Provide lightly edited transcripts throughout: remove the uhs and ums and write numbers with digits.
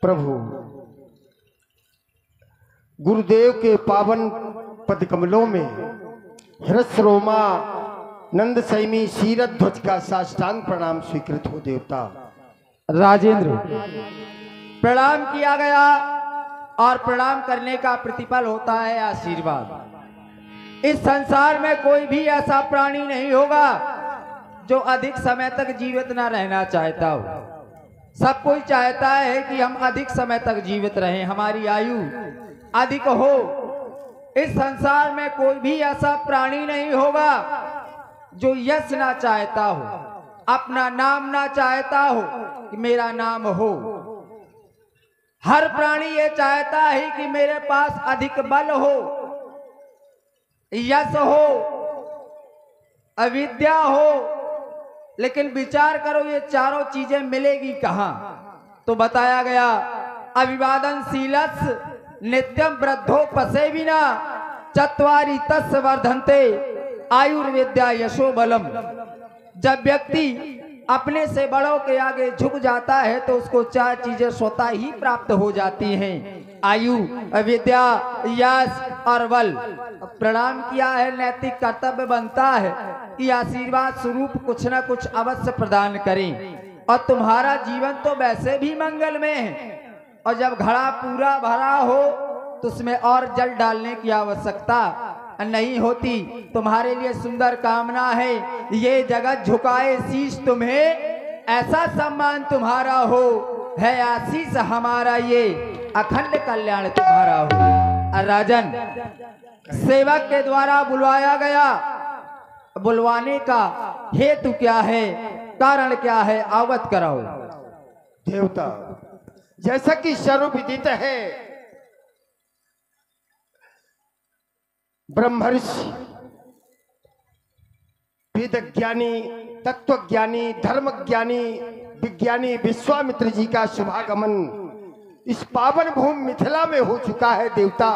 प्रभु गुरुदेव के पावन पद कमलों में हृदय रोमा नंद सैमी शीरत ध्वज का साष्टांग प्रणाम स्वीकृत हो देवता। राजेंद्र, प्रणाम किया गया और प्रणाम करने का प्रतिफल होता है आशीर्वाद। इस संसार में कोई भी ऐसा प्राणी नहीं होगा जो अधिक समय तक जीवित ना रहना चाहता हो। सब कोई चाहता है कि हम अधिक समय तक जीवित रहें, हमारी आयु अधिक हो। इस संसार में कोई भी ऐसा प्राणी नहीं होगा जो यश ना चाहता हो, अपना नाम ना चाहता हो कि मेरा नाम हो। हर प्राणी ये चाहता है कि मेरे पास अधिक बल हो, यश हो, अविद्या हो। लेकिन विचार करो ये चारों चीजें मिलेगी कहां? तो बताया गया अभिवादनशीलस् नित्यम वृद्धो पसे बिना चत्वारि तस् वर्धन्ते आयुर्विद्या यशो बलम। जब व्यक्ति अपने से बड़ों के आगे झुक जाता है तो उसको चार चीजें स्वतः ही प्राप्त हो जाती हैं, आयु, विद्या, यश और बल। प्रणाम किया है, नैतिक कर्तव्य बनता है कि आशीर्वाद स्वरूप कुछ न कुछ अवश्य प्रदान करें। और तुम्हारा जीवन तो वैसे भी मंगल में है, और जब घड़ा पूरा भरा हो तो उसमें और जल डालने की आवश्यकता नहीं होती। तुम्हारे लिए सुंदर कामना है, ये जगत झुकाए शीश तुम्हें, ऐसा सम्मान तुम्हारा हो, है आशीष हमारा ये, अखंड कल्याण तुम्हारा हो। राजन, सेवक के द्वारा बुलवाया गया, बुलवाने का हेतु क्या है, कारण क्या है, अवगत कराओ। देवता, जैसा कि सर्वविदित है, ब्रह्मर्षि, वेद ज्ञानी, तत्वज्ञानी, धर्म ज्ञानी, विज्ञानी विश्वामित्र जी का शुभागमन इस पावन भूमि मिथिला में हो चुका है देवता।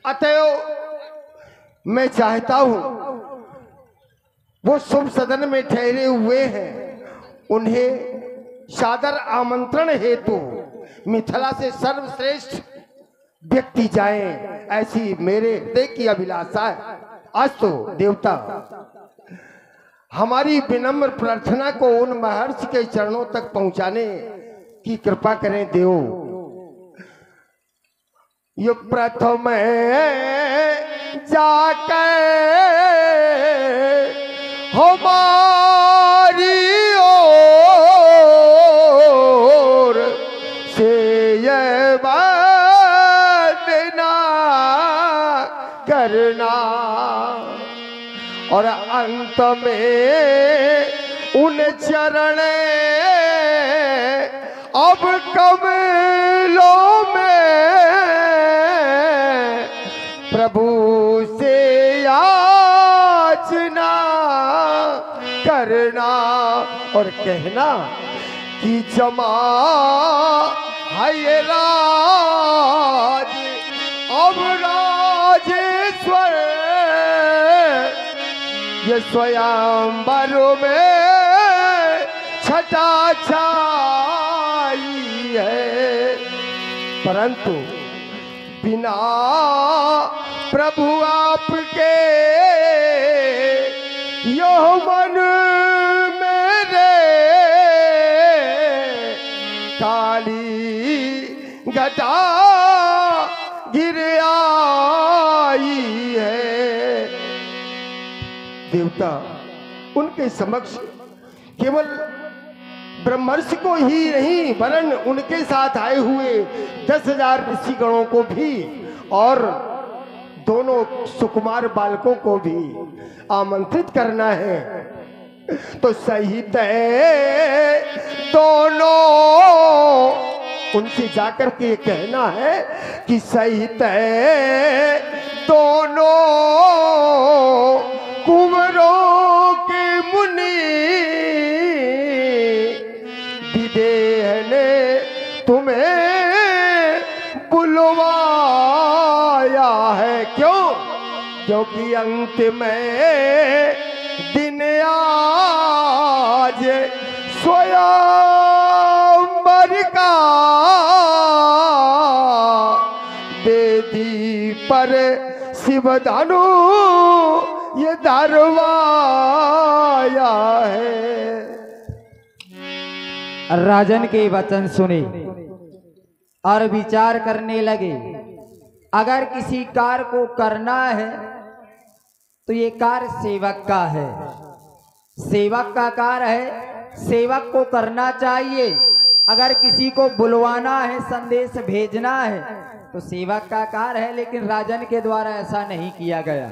अतएव मैं चाहता हूं वो शुभ सदन में ठहरे हुए हैं, उन्हें सादर आमंत्रण हेतु मिथिला से सर्वश्रेष्ठ व्यक्ति जाएं, ऐसी मेरे हृदय की अभिलाषा है। आज तो देवता हमारी विनम्र प्रार्थना को उन महर्षि के चरणों तक पहुंचाने की कृपा करें देव। ये प्रथम जाकर हमारी ओर से ये वंदना करना, और अंत में उन चरण अब कमलों में प्रभु से याचना करना, और कहना कि जमा है राज अब राजेश्वर, ये स्वयंवर में छटा छाई है, परंतु बिना प्रभु आपके यह मन मेरे काली घटा गिर आई है। देवता, उनके समक्ष केवल ब्रह्मर्षि को ही नहीं वरन उनके साथ आए हुए 10,000 ऋषिगणों को भी और दोनों सुकुमार बालकों को भी आमंत्रित करना है। तो सहित दोनों उनसे जाकर के कहना है कि सहित दोनों कुंवरों के मुनि विदेह ने तुम्हें बुलवाया है। क्यों? क्योंकि अंत में दिन आज स्वयंवर का पर शिवदानु ये दरवाया है। राजन के वचन सुने और विचार करने लगे। अगर किसी कार्य को करना है तो ये कार्य सेवक का है, सेवक का कार्य है, सेवक को करना चाहिए। अगर किसी को बुलवाना है, संदेश भेजना है तो सेवक का कार्य है, लेकिन राजन के द्वारा ऐसा नहीं किया गया।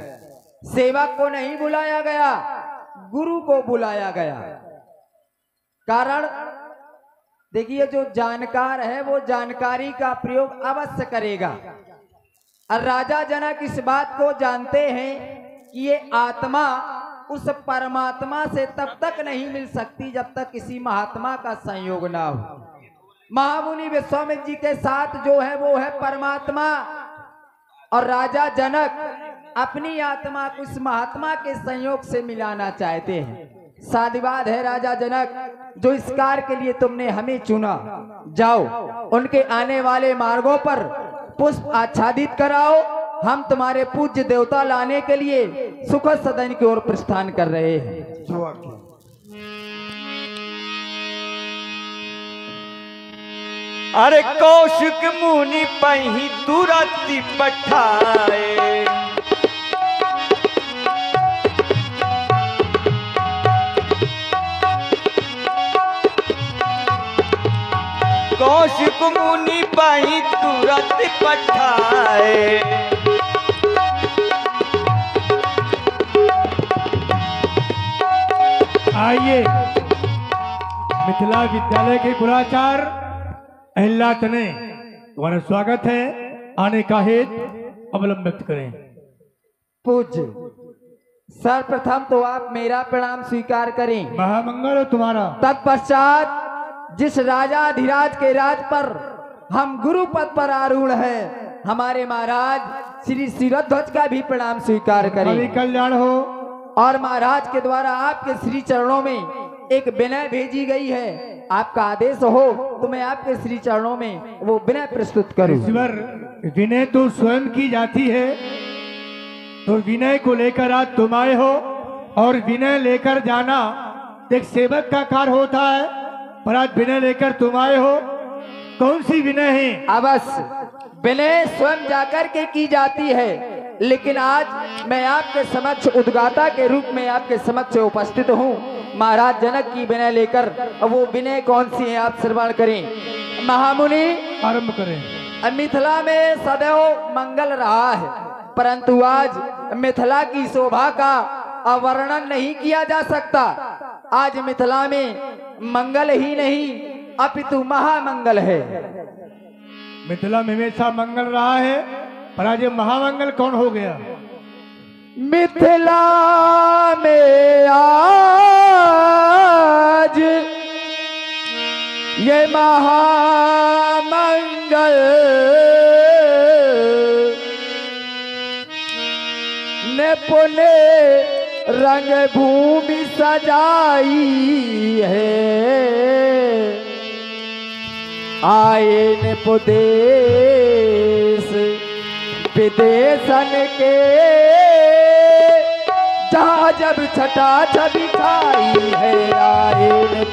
सेवक को नहीं बुलाया गया, गुरु को बुलाया गया। कारण देखिए, जो जानकार है वो जानकारी का प्रयोग अवश्य करेगा। और राजा जनक इस बात को जानते हैं कि ये आत्मा उस परमात्मा से तब तक नहीं मिल सकती जब तक किसी महात्मा का संयोग ना हो। महामुनि विश्वामित्र जी के साथ जो है वो है परमात्मा, और राजा जनक अपनी आत्मा को इस महात्मा के संयोग से मिलाना चाहते हैं। साधुवाद है राजा जनक, जो इस कार्य के लिए तुमने हमें चुना। जाओ उनके आने वाले मार्गों पर पुष्प आच्छादित कराओ। हम तुम्हारे पूज्य देवता लाने के लिए सुखद सदन की ओर प्रस्थान कर रहे हैं। अरे कौशिक मुनि पही तुरंत पठाए, कौशिक मुनि पही तुरंत पठाए। आइए, मिथिला विद्यालय के कुलाचार्य अहिल्या तने तुम्हारा स्वागत है। आने का हेतु अवलंब व्यक्त करें। पूज्य सर्वप्रथम तो आप मेरा प्रणाम स्वीकार करें। महामंगल हो तुम्हारा। तत्पश्चात जिस राजाधिराज के राज पर हम गुरु पद पर आरूढ़ है, हमारे महाराज श्री शिरध्वज का भी प्रणाम स्वीकार करें। कल्याण हो। और महाराज के द्वारा आपके श्री चरणों में एक विनय भेजी गई है। आपका आदेश हो तो मैं आपके श्री चरणों में वो विनय प्रस्तुत करूं। ईश्वर, विनय तो स्वयं की जाती है, तो विनय को लेकर आज तुम आए हो, और विनय लेकर जाना एक सेवक का कार्य होता है, पर आज विनय लेकर तुम आए हो। कौन सी विनय है? अवश्य विनय स्वयं जाकर के की जाती है, लेकिन आज मैं आपके समक्ष उद्गाता के रूप में आपके समक्ष उपस्थित हूँ। महाराज जनक की विनय लेकर, वो विनय कौन सी है आप श्रवण करें। महामुनि आरंभ करें। मिथिला में सदैव मंगल रहा है, परंतु आज मिथिला की शोभा का अवर्णन नहीं किया जा सकता। आज मिथिला में मंगल ही नहीं अपितु महामंगल है। मिथिला में हमेशा मंगल रहा है, पर आज महामंगल कौन हो गया? मिथिला में आज ये महामंगल ने पुणे रंग भूमि सजाई है। आए ने पुदेश विदेशन के, जहाँ जब छटा छवि खाई है। आए ने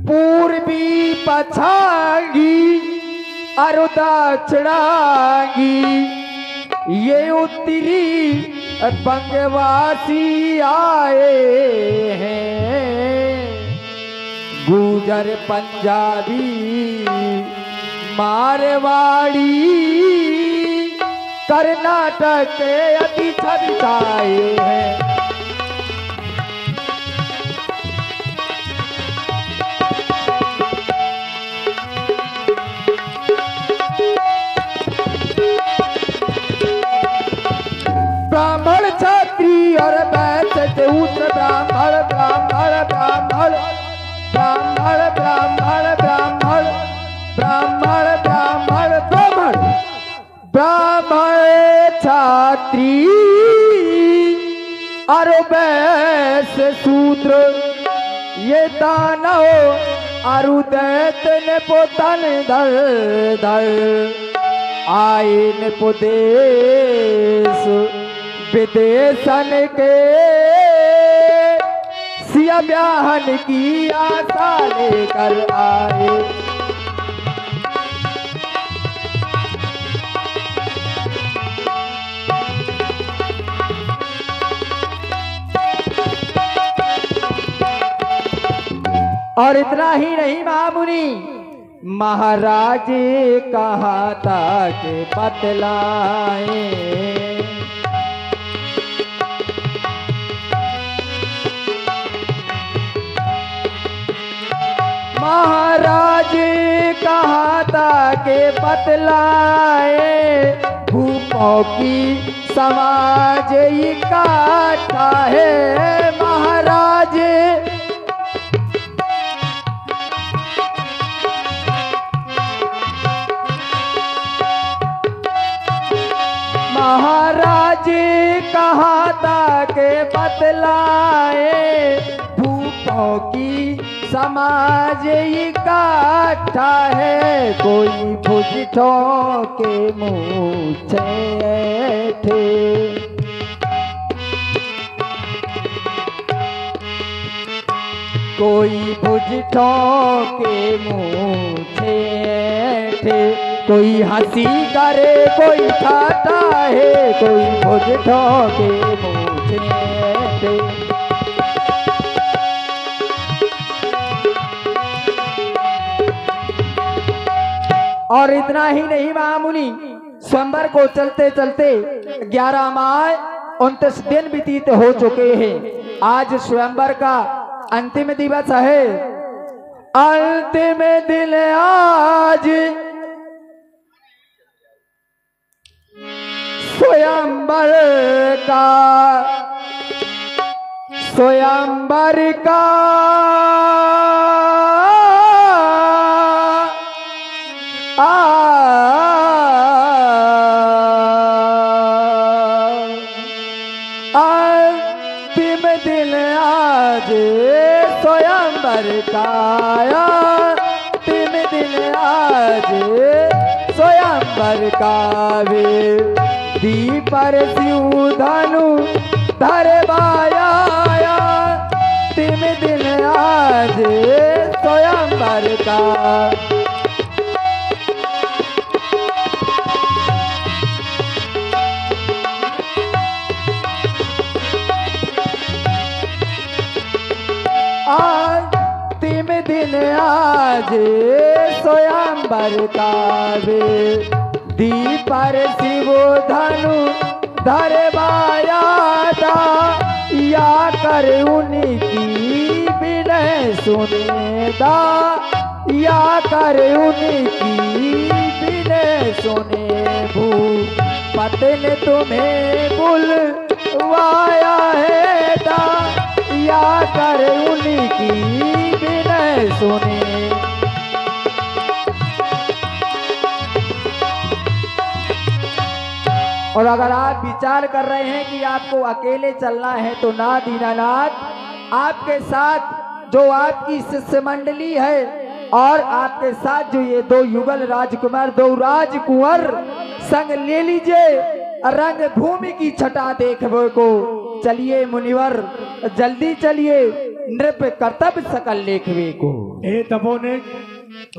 पूर्वी पछांगी और दक्षिणांगी, ये उत्तरी बंगवासी आए हैं। गुजर पंजाबी मारवाड़ी कर्नाटक के अति छाए हैं। ब्राह्मण क्षत्रिय और वैश्य से उच्च ब्राह्मण ब्राह्मण ब्राह्मण ब्राह्मण ब्राह्मण ब्राह्मण ब्राह्मण ब्राह्मण ब्राह्मण ब्राह्मण क्षत्रिय अरो बैस शूद्र ये दानव अरु दैत ने पोतन धर धर आए ने पुदेश विदेशन के सिया ब्याहन की आशा लेकर आए। और इतना ही नहीं महामुनि, महाराज कहा था कि बतलाए महाराज कहा था कि बतलाए भूपों की समाज इकट्ठा है। महाराज महाराज कहा था कि बतलाए भूपों की समाज इकट्ठा है। कोई भुजठों के मूछे थे, कोई भुजठों के मूछे थे। कोई हंसी करे कोई ठाटा है, कोई भुजठों के मूछे थे। और इतना ही नहीं महामुनि, स्वयंवर को चलते चलते 11 माह 29 दिन व्यतीत हो चुके हैं। आज स्वयंवर का अंतिम दिवस है। अंतिम दिन आज स्वयंवर का, स्वयंवर का अंतिम दिन आज स्वयंवर का, अंतिम दिन आज स्वयंवर का। वे दीपर शिव धनु धरवाया, अंतिम दिन आज स्वयंवर का। अंतिम दिन आज स्वयंवर का। वे दीपर शिव धनु धरवाया था, या कर उनकी विनय सुनेदा, या कर उनकी विनय सुने। भूपत ने तुम्हें बुलवाया है दा, या कर उनकी विनय सुने। और अगर आप विचार कर रहे हैं कि आपको अकेले चलना है तो ना दीनानाथ, आपके साथ जो आपकी शिष्य मंडली है और आपके साथ जो ये 2 युगल राजकुमार 2 राजकुंवर संग ले लीजिए। रंग भूमि की छटा देखने को चलिए मुनिवर, जल्दी चलिए, नृप कर्तव्य सकल लेखवे को। ए तपोने